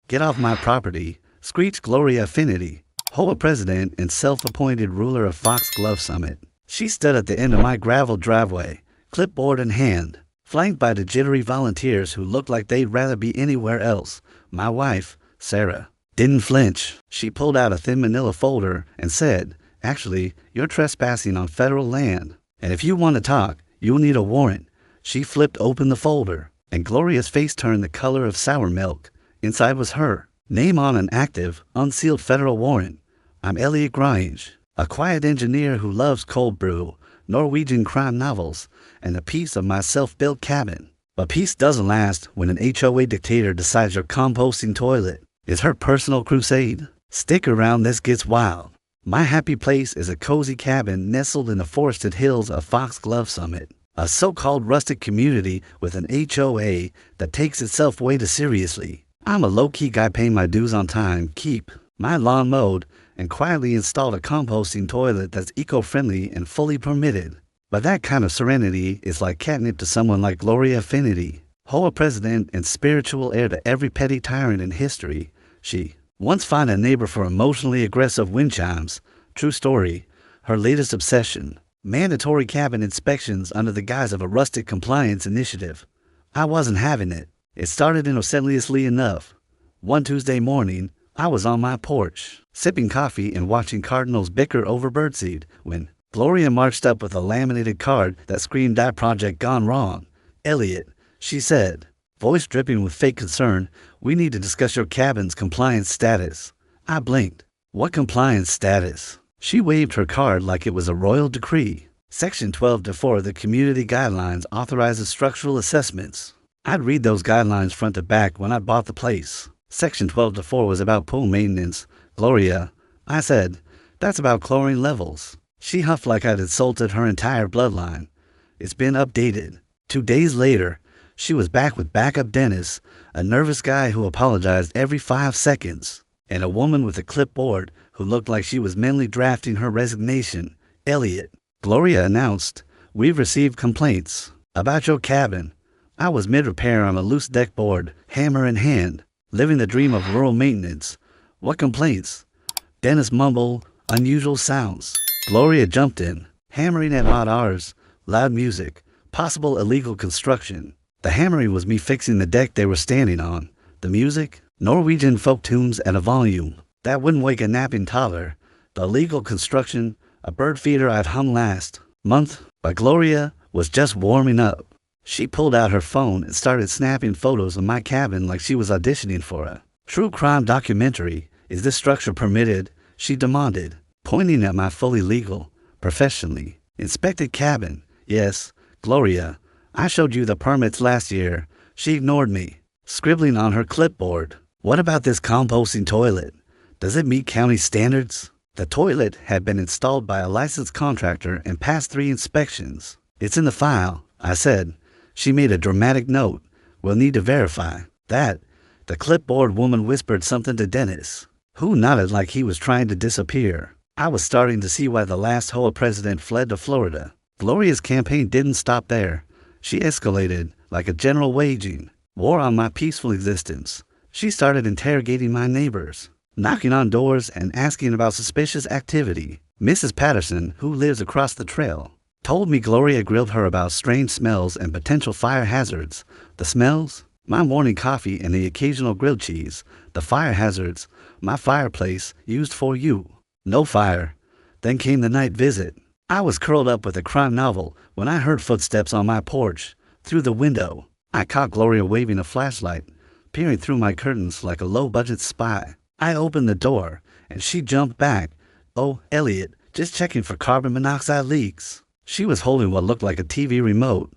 "Get off my property," screeched Gloria Affinity, HOA president and self-appointed ruler of Foxglove Summit. She stood at the end of my gravel driveway, clipboard in hand, flanked by the jittery volunteers who looked like they'd rather be anywhere else. My wife, Sarah, didn't flinch. She pulled out a thin manila folder and said, "Actually, you're trespassing on federal land, and if you want to talk, you'll need a warrant." She flipped open the folder, and Gloria's face turned the color of sour milk. Inside was her name on an active, unsealed federal warrant. "I'm Elliot Grange, a quiet engineer who loves cold brew, Norwegian crime novels, and a piece of my self-built cabin." But peace doesn't last when an HOA dictator decides your composting toilet is her personal crusade. Stick around, this gets wild. My happy place is a cozy cabin nestled in the forested hills of Foxglove Summit, a so-called rustic community with an HOA that takes itself way too seriously. I'm a low-key guy paying my dues on time, keep my lawn mowed, and quietly installed a composting toilet that's eco-friendly and fully permitted. But that kind of serenity is like catnip to someone like Gloria Affinity, HOA president and spiritual heir to every petty tyrant in history. She once fined a neighbor for emotionally aggressive wind chimes. True story. Her latest obsession: mandatory cabin inspections under the guise of a rustic compliance initiative. I wasn't having it. It started innocently enough. One Tuesday morning, I was on my porch, sipping coffee and watching cardinals bicker over birdseed, when Gloria marched up with a laminated card that screamed "That project gone wrong." "Elliot," she said, voice dripping with fake concern, "we need to discuss your cabin's compliance status." I blinked. "What compliance status?" She waved her card like it was a royal decree. "Section 12-4 of the Community Guidelines authorizes structural assessments." I'd read those guidelines front to back when I bought the place. Section 12-4 was about pool maintenance. "Gloria," I said, "that's about chlorine levels." She huffed like I'd insulted her entire bloodline. "It's been updated." 2 days later, she was back with backup Dennis, a nervous guy who apologized every 5 seconds, and a woman with a clipboard who looked like she was mentally drafting her resignation. "Elliot," Gloria announced, "we've received complaints about your cabin." I was mid-repair on a loose deck board, hammer in hand, living the dream of rural maintenance. "What complaints?" Dennis mumbled, "Unusual sounds." Gloria jumped in, hammering at odd hours, loud music, possible illegal construction. The hammering was me fixing the deck they were standing on. The music? Norwegian folk tunes at a volume that wouldn't wake a napping toddler. The illegal construction? A bird feeder I'd hung last month. But Gloria was just warming up. She pulled out her phone and started snapping photos of my cabin like she was auditioning for a true crime documentary. "Is this structure permitted?" she demanded, pointing at my fully legal, professionally inspected cabin. "Yes, Gloria, I showed you the permits last year." She ignored me, scribbling on her clipboard. "What about this composting toilet? Does it meet county standards?" The toilet had been installed by a licensed contractor and passed 3 inspections. "It's in the file," I said. She made a dramatic note. "We'll need to verify that." The clipboard woman whispered something to Dennis, who nodded like he was trying to disappear. I was starting to see why the last HOA president fled to Florida. Gloria's campaign didn't stop there. She escalated like a general waging war on my peaceful existence. She started interrogating my neighbors, knocking on doors and asking about suspicious activity. Mrs. Patterson, who lives across the trail, told me Gloria grilled her about strange smells and potential fire hazards. The smells? My morning coffee and the occasional grilled cheese. The fire hazards? My fireplace used for you. No fire. Then came the night visit. I was curled up with a crime novel when I heard footsteps on my porch. Through the window, I caught Gloria waving a flashlight, peering through my curtains like a low-budget spy. I opened the door, and she jumped back. "Oh, Elliot, just checking for carbon monoxide leaks." She was holding what looked like a TV remote.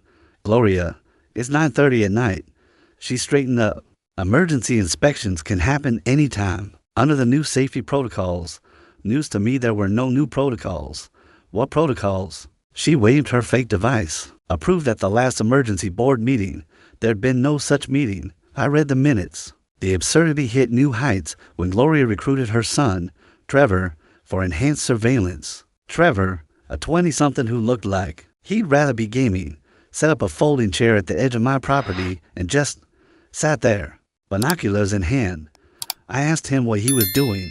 "Gloria, it's 9:30 at night." She straightened up. "Emergency inspections can happen anytime, under the new safety protocols." News to me, there were no new protocols. "What protocols?" She waved her fake device. "Approved at the last emergency board meeting." There'd been no such meeting. I read the minutes. The absurdity hit new heights when Gloria recruited her son, Trevor, for enhanced surveillance. Trevor, a 20-something who looked like he'd rather be gaming, set up a folding chair at the edge of my property and just sat there, binoculars in hand. I asked him what he was doing.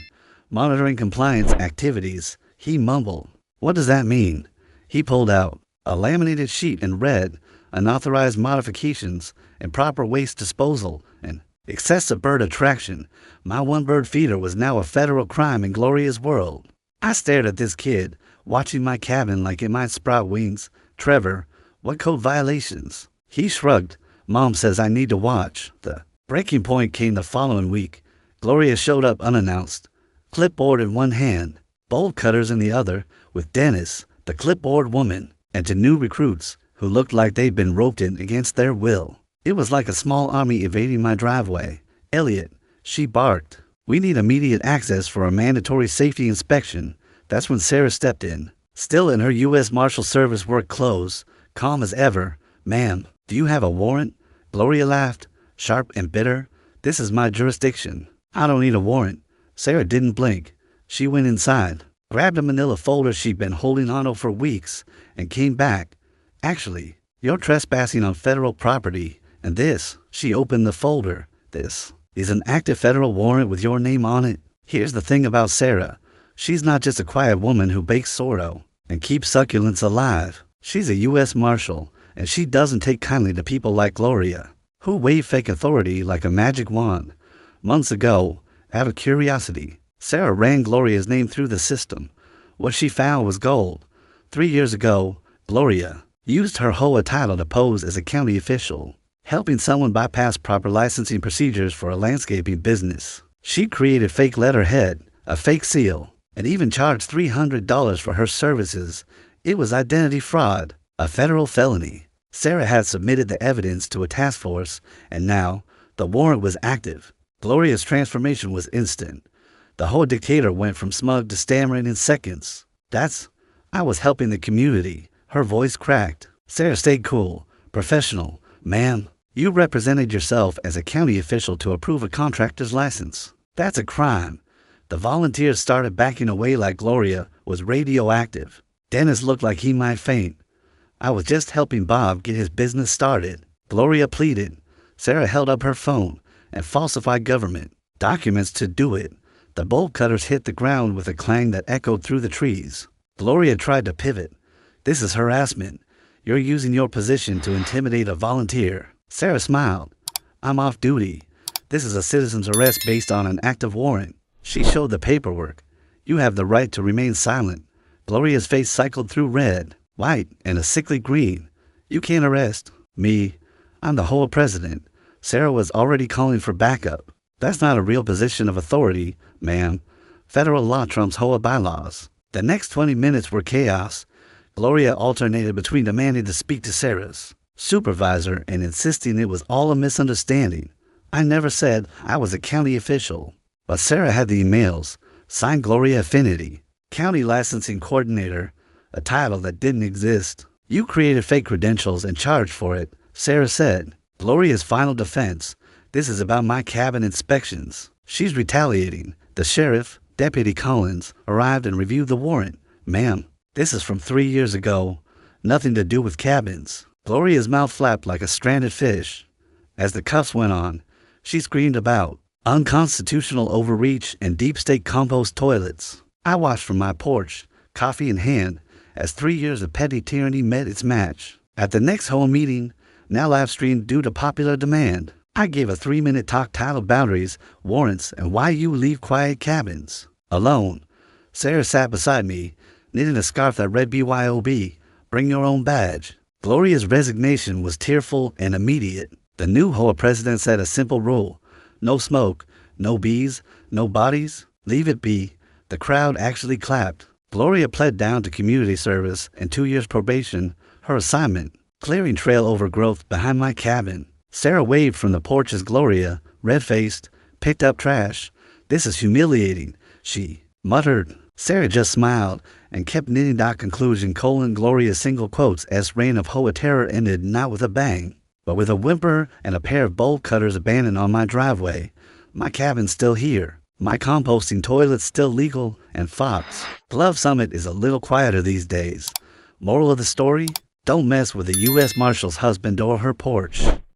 Monitoring compliance activities. He mumbled. What does that mean? He pulled out a laminated sheet and read unauthorized modifications, improper waste disposal, and excessive bird attraction. My one bird feeder was now a federal crime in Gloria's world. I stared at this kid, watching my cabin like it might sprout wings. Trevor, what code violations? He shrugged. Mom says I need to watch. The breaking point came the following week. Gloria showed up unannounced, clipboard in one hand, bolt cutters in the other, with Dennis, the clipboard woman, and two new recruits who looked like they'd been roped in against their will. It was like a small army invading my driveway. Elliot, she barked. We need immediate access for a mandatory safety inspection. That's when Sarah stepped in, still in her U.S. Marshal Service work clothes, calm as ever. Ma'am, do you have a warrant? Gloria laughed, sharp and bitter. This is my jurisdiction. I don't need a warrant. Sarah didn't blink. She went inside, grabbed a manila folder she'd been holding onto for weeks, and came back. Actually, you're trespassing on federal property, and this, she opened the folder, this is an active federal warrant with your name on it. Here's the thing about Sarah. She's not just a quiet woman who bakes sordo and keeps succulents alive. She's a U.S. Marshal, and she doesn't take kindly to people like Gloria, who wave fake authority like a magic wand. Months ago, out of curiosity, Sarah ran Gloria's name through the system. What she found was gold. 3 years ago, Gloria used her HOA title to pose as a county official, helping someone bypass proper licensing procedures for a landscaping business. She created fake letterhead, a fake seal, and even charged $300 for her services. It was identity fraud, a federal felony. Sarah had submitted the evidence to a task force, and now the warrant was active. Gloria's transformation was instant. The whole dictator went from smug to stammering in seconds. I was helping the community. Her voice cracked. Sarah stayed cool, professional. Ma'am, you represented yourself as a county official to approve a contractor's license. That's a crime. The volunteers started backing away like Gloria was radioactive. Dennis looked like he might faint. I was just helping Bob get his business started. Gloria pleaded. Sarah held up her phone and falsified government documents to do it. The bolt cutters hit the ground with a clang that echoed through the trees. Gloria tried to pivot. This is harassment. You're using your position to intimidate a volunteer. Sarah smiled. I'm off duty. This is a citizen's arrest based on an active warrant. She showed the paperwork. You have the right to remain silent. Gloria's face cycled through red, white, and a sickly green. You can't arrest me. I'm the HOA president. Sarah was already calling for backup. That's not a real position of authority, ma'am. Federal law trumps HOA bylaws. The next 20 minutes were chaos. Gloria alternated between demanding to speak to Sarah's supervisor and insisting it was all a misunderstanding. I never said I was a county official. But Sarah had the emails, signed Gloria Affinity, county licensing coordinator, a title that didn't exist. You created fake credentials and charged for it, Sarah said. Gloria's final defense. This is about my cabin inspections. She's retaliating. The sheriff, Deputy Collins, arrived and reviewed the warrant. Ma'am, this is from 3 years ago. Nothing to do with cabins. Gloria's mouth flapped like a stranded fish. As the cuffs went on, she screamed about unconstitutional overreach and deep state compost toilets. I watched from my porch, coffee in hand, as 3 years of petty tyranny met its match. At the next HOA meeting, now live streamed due to popular demand, I gave a 3-minute talk titled Boundaries, Warrants, and Why You Leave Quiet Cabins. Alone, Sarah sat beside me, knitting a scarf that read BYOB, Bring Your Own Badge. Gloria's resignation was tearful and immediate. The new HOA president set a simple rule. No smoke, no bees, no bodies, leave it be. The crowd actually clapped. Gloria pled down to community service and 2 years probation, her assignment, clearing trail overgrowth behind my cabin. Sarah waved from the porch as Gloria, red-faced, picked up trash. This is humiliating, she muttered. Sarah just smiled and kept knitting that conclusion. Gloria's single quotes as reign of HOA terror ended not with a bang, but with a whimper and a pair of bolt cutters abandoned on my driveway. My cabin's still here. My composting toilet's still legal, and Fox Glove Summit is a little quieter these days. Moral of the story? Don't mess with a U.S. Marshal's husband or her porch.